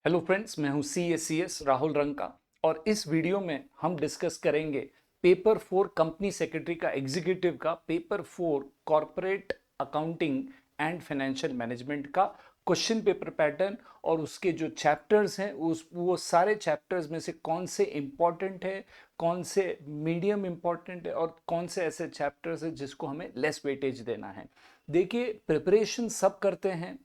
Hello friends, मैं हूं CACS Rahul Ranka और इस वीडियो में हम डिस्कस करेंगे पेपर 4 कंपनी सेक्रेटरी का एग्जीक्यूटिव का paper 4 corporate accounting and financial management का क्वेश्चन पेपर पैटर्न और उसके जो चैप्टर्स हैं वो सारे चैप्टर्स में से कौन से इंपॉर्टेंट है, कौन से मीडियम इंपॉर्टेंट है और कौन से ऐसे चैप्टर्स हैं जिसको हमें लेस वेटेज देना है। देखिए, प्रिपरेशन सब करते हैं,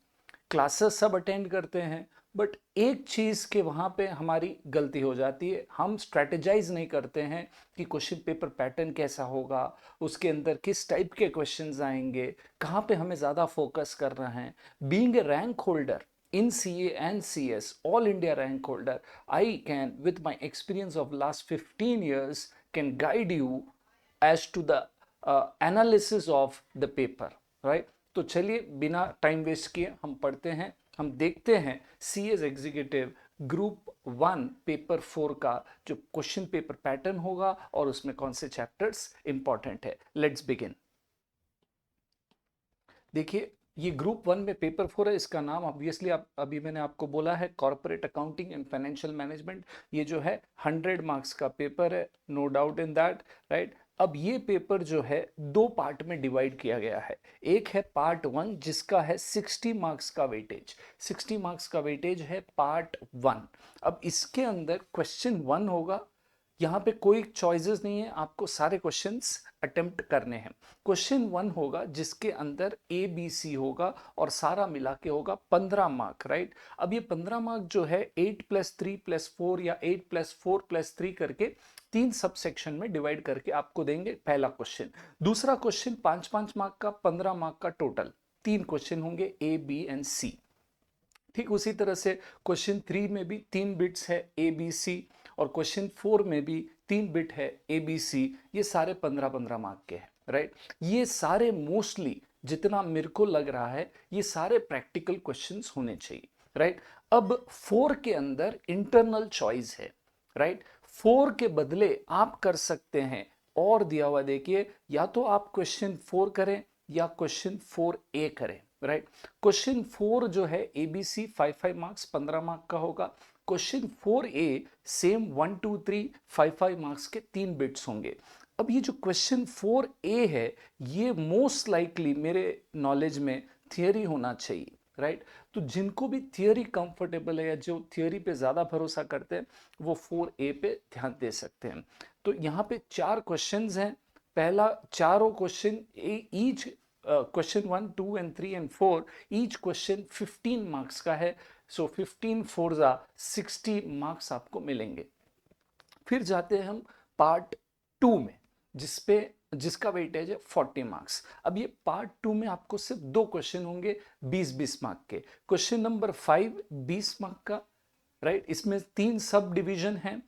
क्लासेस सब अटेंड करते हैं, बट एक चीज़ के वहाँ पे हमारी गलती हो जाती है, हम स्ट्रेटेजाइज नहीं करते हैं कि क्वेश्चन पेपर पैटर्न कैसा होगा, उसके अंदर किस टाइप के क्वेश्चंस आएंगे, कहाँ पे हमें ज़्यादा फोकस करना है। Being A rank holder in CA and CS, all India rank holder, I can, with my experience of last 15 years, can guide you as to the analysis of the paper, right? तो चलिए बिना time waste किए हम पढ़ते हैं, हम देखते हैं CS एग्जीक्यूटिव ग्रुप 1 पेपर 4 का जो क्वेश्चन पेपर पैटर्न होगा और उसमें कौन से चैप्टर्स इंपॉर्टेंट है। Let's begin. देखिए, ये ग्रुप 1 में पेपर 4 है, इसका नाम ऑब्वियसली आप अभी मैंने आपको बोला है corporate accounting and financial management. ये जो है 100 मार्क्स का पेपर है, no doubt in that, right. अब ये पेपर जो है दो पार्ट में डिवाइड किया गया है। एक है पार्ट 1 जिसका है 60 मार्क्स का वेटेज, 60 मार्क्स का वेटेज है पार्ट 1। अब इसके अंदर क्वेश्चन 1 होगा, यहाँ पे कोई चॉइसेस नहीं है, आपको सारे क्वेश्चंस अटेम्प्ट करने हैं। क्वेश्चन 1 होगा जिसके अंदर ABC होगा और सारा मिला के होगा 15 मार्क, राइट। अब ये 15 मार्क जो है 8+3+4 या 8+4+3 करके तीन सब सेक्शन में डिवाइड करके आपको देंगे। पहला क्वेश्चन, दूसरा क्वेश्चन 5-5 मार्क का, 15 मार्क का टोटल, तीन क्वेश्चन होंगे A, B एंड C। ठीक उसी तरह से क्वेश्चन 3 में भी तीन बिट्स है ABC और क्वेश्चन 4 में भी तीन बिट है ABC। ये सारे 15-15 मार्क के हैं, राइट। ये सारे मोस्टली जितना मेरे को लग रहा है ये सारे प्रैक्टिकल क्वेश्चंस होने चाहिए, राइट। अब 4 के अंदर इंटरनल चॉइस है, राइट। 4 के बदले आप कर सकते हैं और दिया हुआ देखिए, या तो आप क्वेश्चन 4 करें या क्वेश्चन 4A करें, राइट। क्वेश्चन 4 जो है ABC 5-5 मार्क्स 15 मार्क का होगा। क्वेश्चन 4A सेम 1-2-3 5-5 मार्क्स के तीन बिट्स होंगे। अब ये जो क्वेश्चन 4A है ये मोस्ट लाइकली मेरे नॉलेज में थियरी होना चाहिए, राइट। तो जिनको भी थियरी कंफर्टेबल है या जो थियरी पे ज़्यादा भरोसा करते हैं वो 4A पे ध्यान दे सकते हैं। तो यहाँ पे चार क्वेश्चंस हैं। पहला, चारों question each question 1, 2 and 3 and 4 each question 15 marks का है। सो 15 4 60 मार्क्स आपको मिलेंगे। फिर जाते हैं हम पार्ट 2 में जिसका वेटेज है 40 मार्क्स। अब ये पार्ट 2 में आपको सिर्फ दो क्वेश्चन होंगे 20-20 मार्क के। क्वेश्चन नंबर 5 20 मार्क का, राइट। इसमें तीन सब डिवीजन हैं,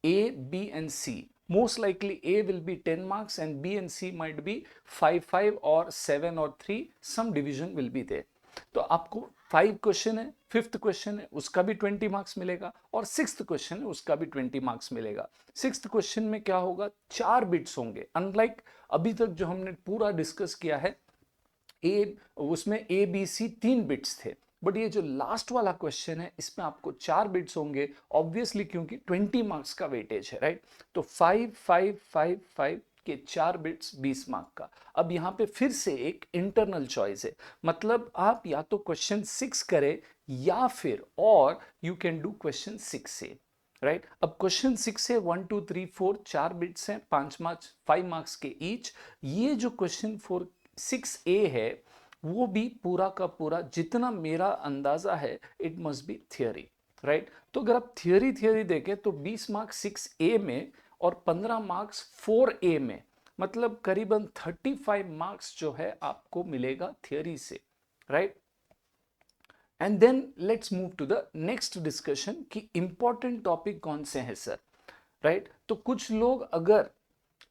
A, B and C. Most likely A will be 10 marks and B and C might be 5 or 7 or 3. Some division will be there. तो आपको 5 question है, fifth question है उसका भी 20 मार्क्स मिलेगा और सिक्स्थ क्वेश्चन है उसका भी 20 मार्क्स मिलेगा। सिक्स्थ क्वेश्चन में क्या होगा, चार बिट्स होंगे। अनलाइक अभी तक जो हमने पूरा डिस्कस किया है उसमें ABC तीन बिट्स थे, बट ये जो लास्ट वाला क्वेश्चन है इसमें आपको चार बिट्स होंगे, ऑब्वियसली क्योंकि 20 मार्क्स का वेटेज है, राइट। तो 5 के चार बिट्स 20 मार्क का। अब यहाँ पे फिर से एक इंटरनल चॉइस है, मतलब आप या तो क्वेश्चन 6 करें या फिर और यू कैन डू क्वेश्चन 6 से, राइट। अब क्वेश्चन 6 से 1 2 3 4 चार बिट्स हैं, 5 मार्क्स के ईच। ये जो क्वेश्चन 6A है वो भी पूरा का पूरा जितना मेरा अंदाजा है it must be theory, right. तो अगर आप थियोरी देखें तो 20 मार्क्स 6A में और 15 मार्क्स 4A में, मतलब करीबन 35 मार्क्स जो है आपको मिलेगा थियोरी से, right. And then let's move to the next discussion कि इंपॉर्टेंट टॉपिक कौन से हैं सर, राइट। तो कुछ लोग अगर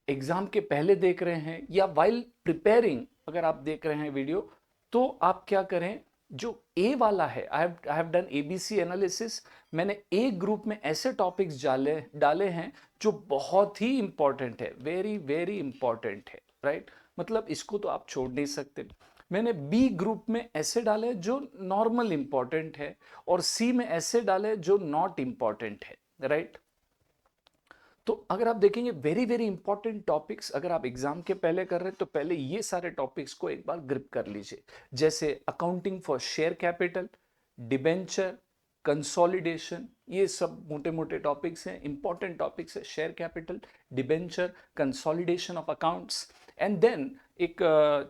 एग्जाम के पहले देख रहे हैं या वाइल प्रिपेयरिंग अगर आप देख रहे हैं वीडियो, तो आप क्या करें, जो ए वाला है, I have done ABC analysis. मैंने ए ग्रुप में ऐसे टॉपिक्स डाले हैं जो बहुत ही इंपॉर्टेंट है, वेरी वेरी इंपॉर्टेंट है, राइट। मतलब इसको तो आप छोड़ नहीं सकते। मैंने बी ग्रुप में ऐसे डाले जो नॉर्मल इंपॉर्टेंट है और सी में ऐसे डाले जो नॉट इंपॉर्टेंट है, राइट। तो अगर आप देखेंगे वेरी वेरी इंपॉर्टेंट टॉपिक्स अगर आप एग्जाम के पहले कर रहे हैं तो पहले ये सारे टॉपिक्स को एक बार ग्रिप कर लीजिए, जैसे accounting for share capital, debenture, consolidation, ये सब मोटे मोटे टॉपिक्स हैं, इंपॉर्टेंट टॉपिक्स है। Share capital, debenture, consolidation of accounts, and then एक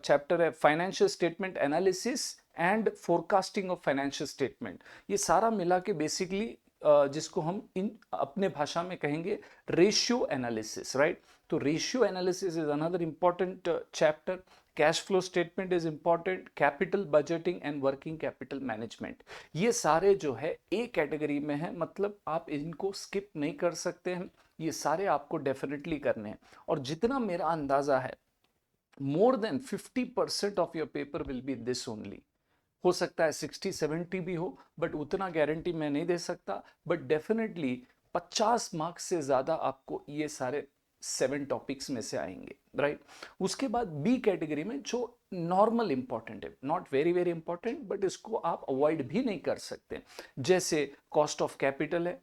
चैप्टर है financial statement analysis and forecasting of financial statement. ये सारा मिला के बेसिकली जिसको हम इन अपने भाषा में कहेंगे रेशियो एनालिसिस, राइट। तो ratio analysis is another important chapter. Cash flow statement is important, capital budgeting and working capital management, ये सारे जो है ए कैटेगरी में है, मतलब आप इनको स्किप नहीं कर सकते हैं, ये सारे आपको डेफिनेटली करने हैं। और जितना मेरा अंदाजा है more than 50% of your paper will be this only। हो सकता है 60-70 भी हो, बट उतना गारंटी मैं नहीं दे सकता, बट डेफिनेटली 50 मार्क्स से ज्यादा आपको ये सारे 7 टॉपिक्स में से आएंगे, राइट। उसके बाद बी कैटेगरी में जो नॉर्मल इंपॉर्टेंट है, not very very important, but इसको आप अवॉइड भी नहीं कर सकते, जैसे कॉस्ट ऑफ कैपिटल है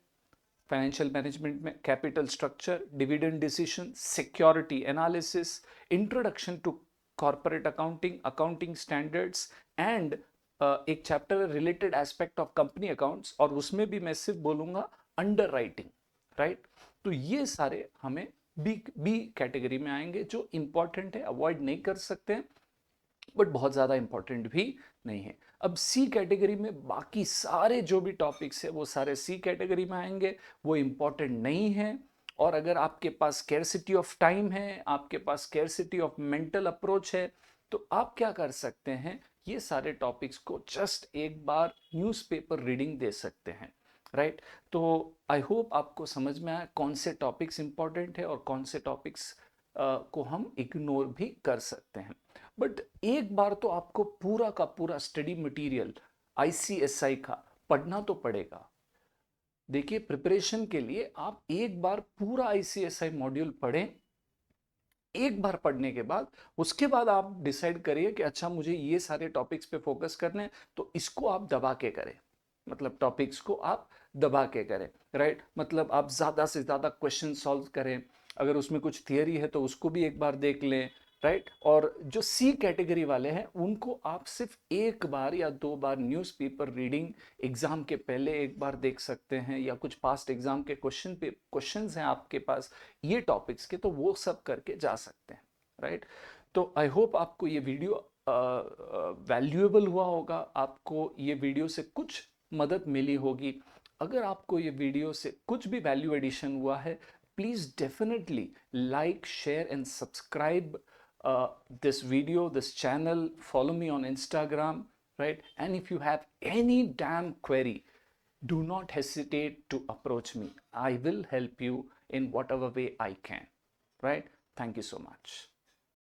फाइनेंशियल मैनेजमेंट में, capital structure, dividend decision, security analysis, introduction to corporate accounting, accounting standards, and एक चैप्टर है related aspect of company accounts, और उसमें भी मैं सिर्फ बोलूंगा अंडर राइटिंग, राइट। तो ये सारे हमें बी कैटेगरी में आएंगे जो इंपॉर्टेंट है, अवॉइड नहीं कर सकते हैं, बट बहुत ज़्यादा इंपॉर्टेंट भी नहीं है। अब सी कैटेगरी में बाकी सारे जो भी टॉपिक्स है वो सारे सी कैटेगरी में आएंगे, वो इंपॉर्टेंट नहीं है। और अगर आपके पास स्कैर्सिटी ऑफ टाइम है, आपके पास स्कैर्सिटी ऑफ मेंटल अप्रोच है, तो आप क्या कर सकते हैं, ये सारे टॉपिक्स को जस्ट एक बार न्यूज़पेपर रीडिंग दे सकते हैं, राइट। तो आई होप आपको समझ में आया कौन से टॉपिक्स इंपॉर्टेंट है और कौन से टॉपिक्स को हम इग्नोर भी कर सकते हैं। बट एक बार तो आपको पूरा का पूरा स्टडी मटेरियल आईसीएसआई का पढ़ना तो पड़ेगा। देखिए, प्रिपरेशन के लिए आप एक बार पूरा आईसीएसआई मॉड्यूल पढ़ें, एक बार पढ़ने के बाद उसके बाद आप डिसाइड करिए कि अच्छा मुझे ये सारे टॉपिक्स पे फोकस करने हैं, तो इसको आप दबा के करें, मतलब टॉपिक्स को आप दबा के करें, राइट। मतलब आप ज़्यादा से ज़्यादा क्वेश्चन सॉल्व करें, अगर उसमें कुछ थियरी है तो उसको भी एक बार देख लें, राइट। और जो सी कैटेगरी वाले हैं उनको आप सिर्फ एक बार या 2 बार न्यूज़पेपर रीडिंग एग्जाम के पहले एक बार देख सकते हैं, या कुछ पास्ट एग्जाम के क्वेश्चंस हैं आपके पास ये टॉपिक्स के, तो वो सब करके जा सकते हैं, राइट। तो आई होप आपको ये वीडियो वैल्यूएबल हुआ होगा, आपको ये वीडियो से कुछ मदद मिली होगी। अगर आपको ये वीडियो से कुछ भी वैल्यू एडिशन हुआ है, please definitely like, share and subscribe this video, this channel, follow me on Instagram, right? And if you have any damn query, do not hesitate to approach me. I will help you in whatever way I can, right? Thank you so much.